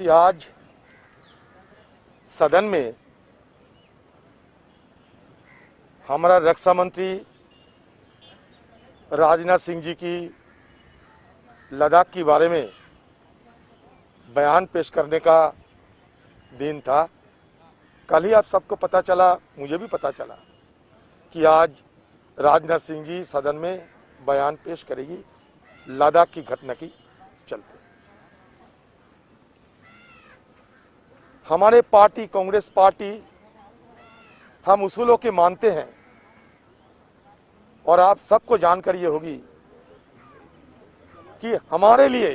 कि आज सदन में हमारा रक्षा मंत्री राजनाथ सिंह जी की लद्दाख के बारे में बयान पेश करने का दिन था। कल ही आप सबको पता चला, मुझे भी पता चला कि आज राजनाथ सिंह जी सदन में बयान पेश करेगी लद्दाख की घटना की चलते। हमारे पार्टी कांग्रेस पार्टी हम उसूलों के मानते हैं और आप सबको जानकारी ये होगी कि हमारे लिए,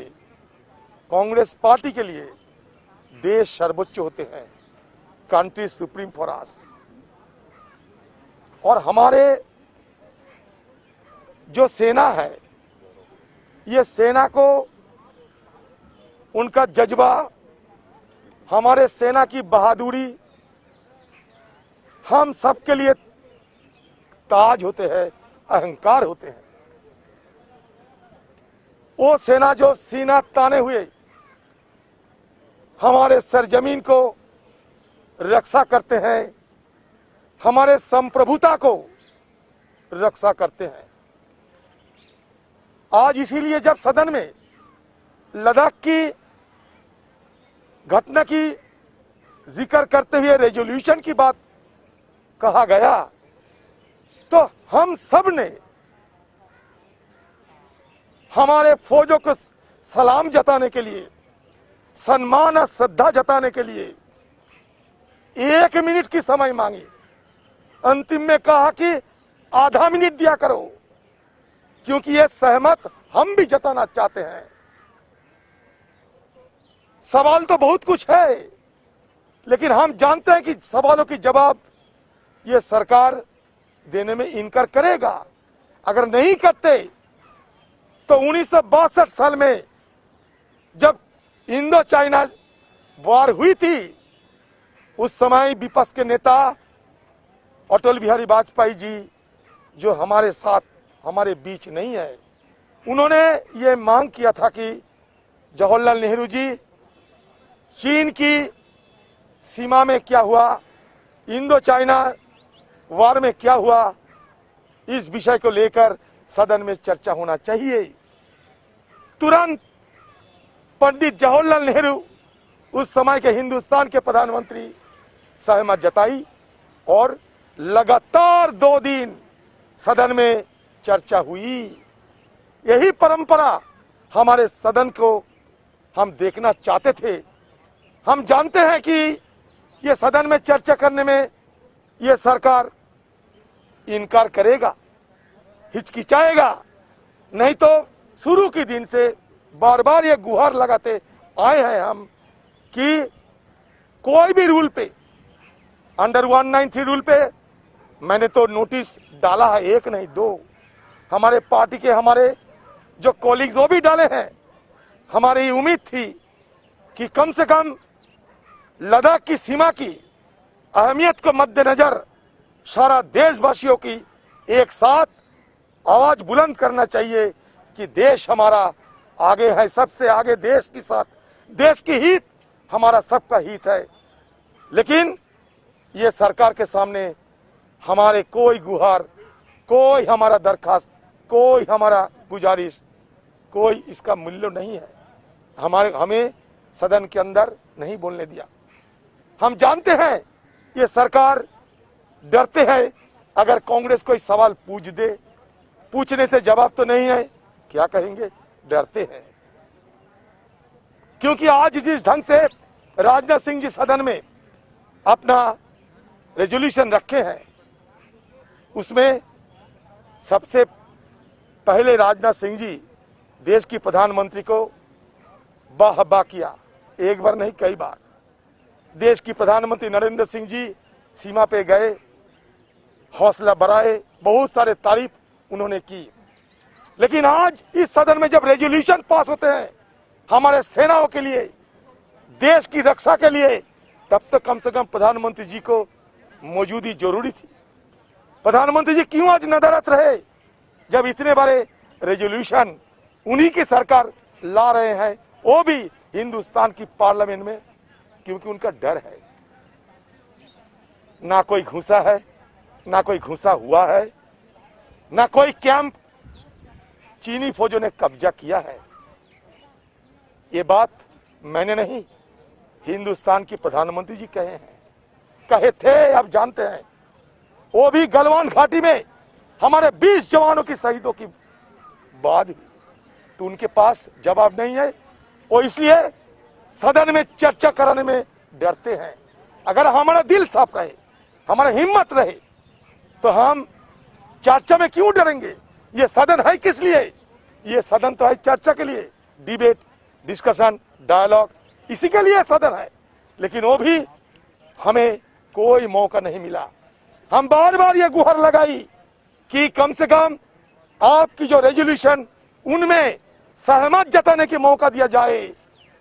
कांग्रेस पार्टी के लिए देश सर्वोच्च होते हैं, कंट्री सुप्रीम फॉर अस। और हमारे जो सेना है, ये सेना को उनका जज्बा, हमारे सेना की बहादुरी हम सबके लिए ताज होते हैं, अहंकार होते हैं। वो सेना जो सीना ताने हुए हमारे सरजमीन को रक्षा करते हैं, हमारे संप्रभुता को रक्षा करते हैं। आज इसीलिए जब सदन में लद्दाख की घटना की जिक्र करते हुए रेजोल्यूशन की बात कहा गया, तो हम सब ने हमारे फौजों को सलाम जताने के लिए, सम्मान और श्रद्धा जताने के लिए 1 मिनट की समय मांगी। अंतिम में कहा कि आधा मिनट दिया करो, क्योंकि ये सहमत हम भी जताना चाहते हैं। सवाल तो बहुत कुछ है, लेकिन हम जानते हैं कि सवालों की जवाब ये सरकार देने में इनकार करेगा। अगर नहीं करते तो 1962 साल में जब इंडो चाइना वॉर हुई थी, उस समय विपक्ष के नेता अटल बिहारी वाजपेयी जी, जो हमारे साथ हमारे बीच नहीं है, उन्होंने ये मांग किया था कि जवाहरलाल नेहरू जी, चीन की सीमा में क्या हुआ, इंडो चाइना वॉर में क्या हुआ, इस विषय को लेकर सदन में चर्चा होना चाहिए। तुरंत पंडित जवाहरलाल नेहरू, उस समय के हिंदुस्तान के प्रधानमंत्री, सहमत जताई और लगातार 2 दिन सदन में चर्चा हुई। यही परंपरा हमारे सदन को हम देखना चाहते थे। हम जानते हैं कि ये सदन में चर्चा करने में ये सरकार इनकार करेगा, हिचकिचाएगा। नहीं तो शुरू के दिन से बार बार ये गुहार लगाते आए हैं हम कि कोई भी रूल पे, अंडर 193 रूल पे मैंने तो नोटिस डाला है, 1 नहीं 2। हमारे पार्टी के हमारे जो कॉलीग्स वो भी डाले हैं। हमारी उम्मीद थी कि कम से कम लद्दाख की सीमा की अहमियत को मद्देनजर सारा देशवासियों की एक साथ आवाज बुलंद करना चाहिए कि देश हमारा आगे है, सबसे आगे देश के साथ, देश की हित हमारा सबका हित है। लेकिन ये सरकार के सामने हमारे कोई गुहार, कोई हमारा दरखास्त, कोई हमारा गुजारिश, कोई इसका मूल्य नहीं है। हमें सदन के अंदर नहीं बोलने दिया। हम जानते हैं ये सरकार डरते हैं, अगर कांग्रेस कोई सवाल पूछ दे, पूछने से जवाब तो नहीं है, क्या कहेंगे, डरते हैं। क्योंकि आज जिस ढंग से राजनाथ सिंह जी सदन में अपना रेजोल्यूशन रखे हैं, उसमें सबसे पहले राजनाथ सिंह जी देश की प्रधानमंत्री को वाह किया, एक बार नहीं कई बार। देश की प्रधानमंत्री नरेंद्र सिंह जी सीमा पे गए, हौसला बढ़ाए, बहुत सारे तारीफ उन्होंने की। लेकिन आज इस सदन में जब रेजोल्यूशन पास होते हैं हमारे सेनाओं के लिए, देश की रक्षा के लिए, तब तो कम से कम प्रधानमंत्री जी को मौजूदगी जरूरी थी। प्रधानमंत्री जी क्यों आज नदारत रहे, जब इतने बड़े रेजोल्यूशन उन्हीं की सरकार ला रहे हैं, वो भी हिंदुस्तान की पार्लियामेंट में, क्योंकि उनका डर है। ना कोई घुसा है, ना कोई घुसा हुआ है, ना कोई कैंप चीनी फौजों ने कब्जा किया है। ये बात मैंने नहीं, हिंदुस्तान के प्रधानमंत्री जी कहे थे। आप जानते हैं, वो भी गलवान घाटी में हमारे 20 जवानों की शहीदों की बाद भी, तो उनके पास जवाब नहीं है। वो इसलिए सदन में चर्चा कराने में डरते हैं। अगर हमारा दिल साफ रहे, हमारा हिम्मत रहे, तो हम चर्चा में क्यों डरेंगे? ये सदन है किस लिए? ये सदन तो है चर्चा के लिए, डिबेट, डिस्कशन, डायलॉग, इसी के लिए सदन है। लेकिन वो भी हमें कोई मौका नहीं मिला। हम बार बार ये गुहार लगाई कि कम से कम आपकी जो रेजोल्यूशन, उनमें सहमत जताने की मौका दिया जाए,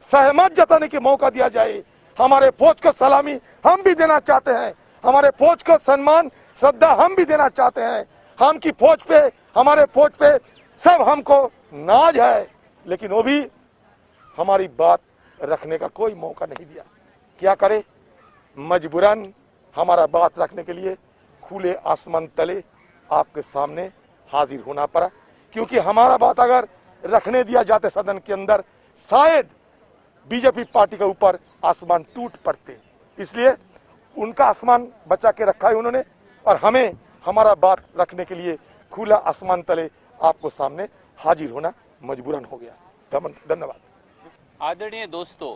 सहमत जताने की मौका दिया जाए। हमारे फौज को सलामी हम भी देना चाहते हैं, हमारे फौज को सम्मान श्रद्धा हम भी देना चाहते हैं। हम की फौज पे, हमारे फौज पे सब हमको नाज है, लेकिन वो भी हमारी बात रखने का कोई मौका नहीं दिया। क्या करे, मजबूरन हमारा बात रखने के लिए खुले आसमान तले आपके सामने हाजिर होना पड़ा। क्योंकि हमारा बात अगर रखने दिया जाते सदन के अंदर, शायद बीजेपी पार्टी के ऊपर आसमान टूट पड़ते। इसलिए उनका आसमान बचा के रखा है उन्होंने, और हमें हमारा बात रखने के लिए खुला आसमान तले आपको सामने हाजिर होना मजबूरन हो गया। धन्यवाद। आदरणीय दोस्तों,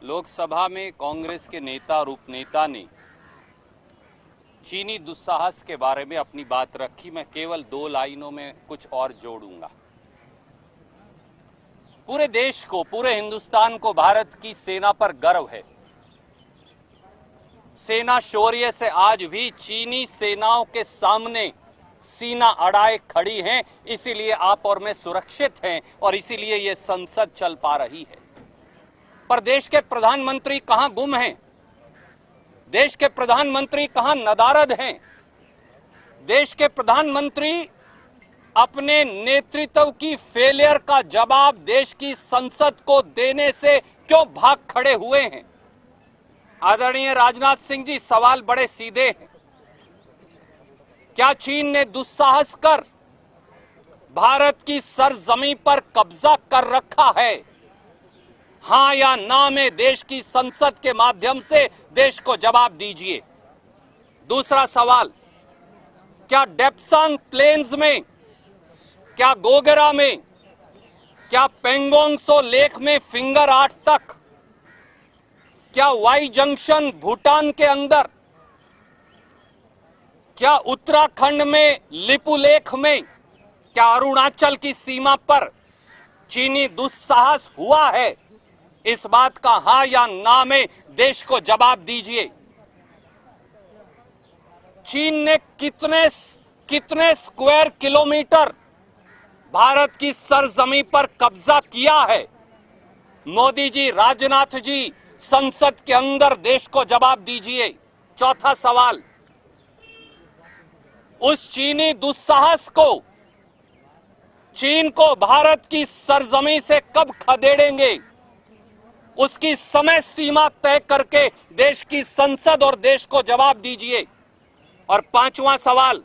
लोकसभा में कांग्रेस के नेता और उपनेता ने चीनी दुस्साहस के बारे में अपनी बात रखी। मैं केवल 2 लाइनों में कुछ और जोड़ूंगा। पूरे देश को, पूरे हिंदुस्तान को भारत की सेना पर गर्व है। सेना शौर्य से आज भी चीनी सेनाओं के सामने सीना अड़ाए खड़ी हैं। इसीलिए आप और मैं सुरक्षित हैं और इसीलिए ये संसद चल पा रही है। पर देश के प्रधानमंत्री कहां गुम हैं? देश के प्रधानमंत्री कहां नदारद हैं? देश के प्रधानमंत्री अपने नेतृत्व की फेलियर का जवाब देश की संसद को देने से क्यों भाग खड़े हुए हैं? आदरणीय राजनाथ सिंह जी, सवाल बड़े सीधे हैं। क्या चीन ने दुस्साहस कर भारत की सरजमीं पर कब्जा कर रखा है? हां या ना में देश की संसद के माध्यम से देश को जवाब दीजिए। दूसरा सवाल, क्या डेप्सांग प्लेन्स में, क्या गोगरा में, क्या पेंगोंग सो लेक में फिंगर 8 तक, क्या वाई जंक्शन भूटान के अंदर, क्या उत्तराखंड में लिपुलेख में, क्या अरुणाचल की सीमा पर चीनी दुस्साहस हुआ है? इस बात का हां या ना में देश को जवाब दीजिए। चीन ने कितने स्क्वायर किलोमीटर भारत की सरजमीं पर कब्जा किया है? मोदी जी, राजनाथ जी, संसद के अंदर देश को जवाब दीजिए। चौथा सवाल, उस चीनी दुस्साहस को, चीन को भारत की सरजमीं से कब खदेड़ेंगे? उसकी समय सीमा तय करके देश की संसद और देश को जवाब दीजिए। और पांचवा सवाल,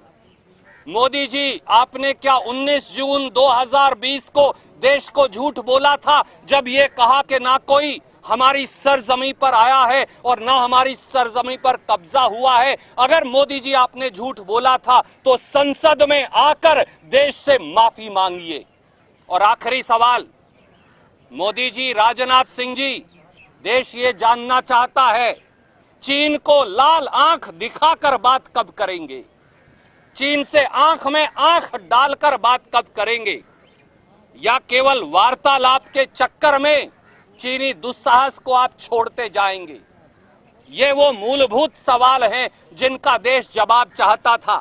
मोदी जी, आपने क्या 19 जून 2020 को देश को झूठ बोला था जब ये कहा कि ना कोई हमारी सरजमीं पर आया है और ना हमारी सरजमीं पर कब्जा हुआ है? अगर मोदी जी आपने झूठ बोला था तो संसद में आकर देश से माफी मांगिए। और आखिरी सवाल, मोदी जी, राजनाथ सिंह जी, देश ये जानना चाहता है, चीन को लाल आंख दिखाकर बात कब करेंगे? चीन से आंख में आंख डालकर बात कब करेंगे? या केवल वार्तालाप के चक्कर में चीनी दुस्साहस को आप छोड़ते जाएंगे? ये वो मूलभूत सवाल हैं जिनका देश जवाब चाहता था।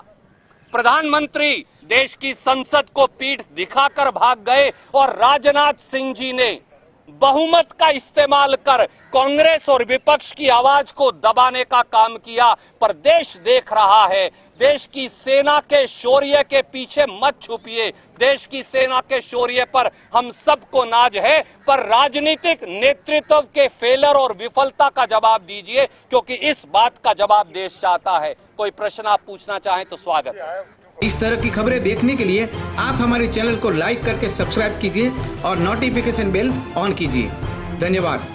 प्रधानमंत्री देश की संसद को पीठ दिखाकर भाग गए और राजनाथ सिंह जी ने बहुमत का इस्तेमाल कर कांग्रेस और विपक्ष की आवाज को दबाने का काम किया। पर देश देख रहा है, देश की सेना के शौर्य के पीछे मत छुपिए। देश की सेना के शौर्य पर हम सबको नाज है, पर राजनीतिक नेतृत्व के फेलर और विफलता का जवाब दीजिए, क्योंकि इस बात का जवाब देश चाहता है। कोई प्रश्न आप पूछना चाहें तो स्वागत है। इस तरह की खबरें देखने के लिए आप हमारे चैनल को लाइक करके सब्सक्राइब कीजिए और नोटिफिकेशन बेल ऑन कीजिए। धन्यवाद।